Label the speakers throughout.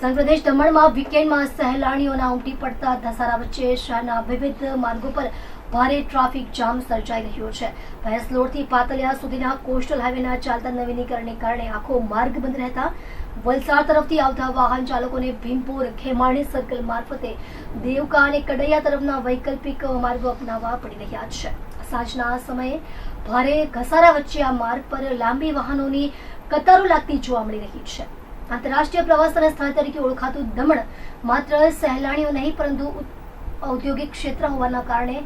Speaker 1: સંઘપ્રદેશ દમણમાં વીકેન્ડમાં સહેલાણીઓના ઉમટી પડતા ધસારા વચ્ચે શહેરના વિવિધ માર્ગો પર ભારે ટ્રાફિક જામ સર્જાઈ રહ્યો છે. ભેંસલોડથી પાતલિયા સુધીના કોસ્ટલ હાઈવેના ચાલતા નવીનીકરણને કારણે આખો માર્ગ બંધ રહેતા વલસાડ તરફથી આવતા વાહન ચાલકોને ભીમપુર ખેમાણી સર્કલ મારફતે દેવકા અને કડૈયા તરફના વૈકલ્પિક માર્ગો અપનાવવા પડી રહ્યા છે. સાંજના સમયે ભારે ઘસારા વચ્ચે આ માર્ગ પર લાંબી વાહનોની કતારો લાગતી જોવા મળી રહી છે. આંતરરાષ્ટ્રીય પ્રવાસન સ્થળ તરીકે ઓળખાતું દમણ માત્ર સહેલાણીઓ નહીં પરંતુ ઔદ્યોગિક ક્ષેત્ર હોવાના કારણે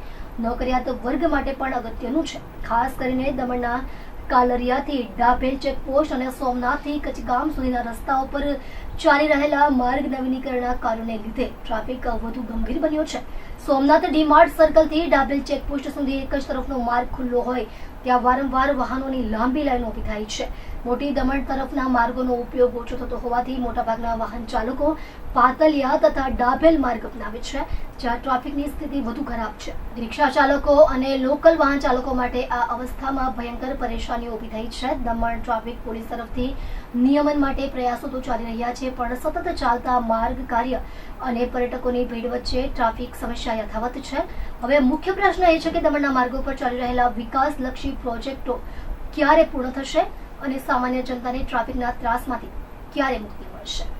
Speaker 1: નોકરિયાત વર્ગ માટે પણ અગત્યનું છે. ખાસ કરીને દમણના કાલરિયાથી ડાભેલ ચેકપોસ્ટ અને સોમનાથથી કચગામ સુધીના રસ્તાઓ પર ચાલી રહેલા માર્ગ નવીનીકરણના કાર્યોને લીધે ટ્રાફિક વધુ ગંભીર બન્યો છે. સોમનાથ ડીમાર્ટ સર્કલથી ડાભેલ ચેકપોસ્ટ સુધી એક જ તરફનો માર્ગ ખુલ્લો હોય ત્યાં વારંવાર વાહનોની લાંબી લાઈનો ઊભી થાય છે. મોટી દમણ તરફના માર્ગોનો ઉપયોગ ઓછો થતો હોવાથી મોટાભાગના વાહન ચાલકો પાતલિયા તથા ડાભેલ માર્ગ અપનાવે છે, જ્યાં ટ્રાફિકની સ્થિતિ વધુ ખરાબ છે. રિક્ષા ચાલકો અને લોકલ વાહન ચાલકો માટે આ અવસ્થામાં ભયંકર પરેશાનીઓ ઊભી થઈ છે. દમણ ટ્રાફિક પોલીસ તરફથી નિયમન માટે પ્રયાસો તો ચાલી રહ્યા છે, પણ સતત ચાલતા માર્ગ કાર્ય અને પર્યટકોની ભીડ વચ્ચે ટ્રાફિક સમસ્યા યથાવત છે. હવે મુખ્ય પ્રશ્ન એ છે કે દમણના માર્ગો પર ચાલી રહેલા વિકાસલક્ષી પ્રોજેક્ટો ક્યારે પૂર્ણ થશે અને સામાન્ય જનતાને ટ્રાફિકના ત્રાસમાંથી ક્યારે મુક્તિ મળશે.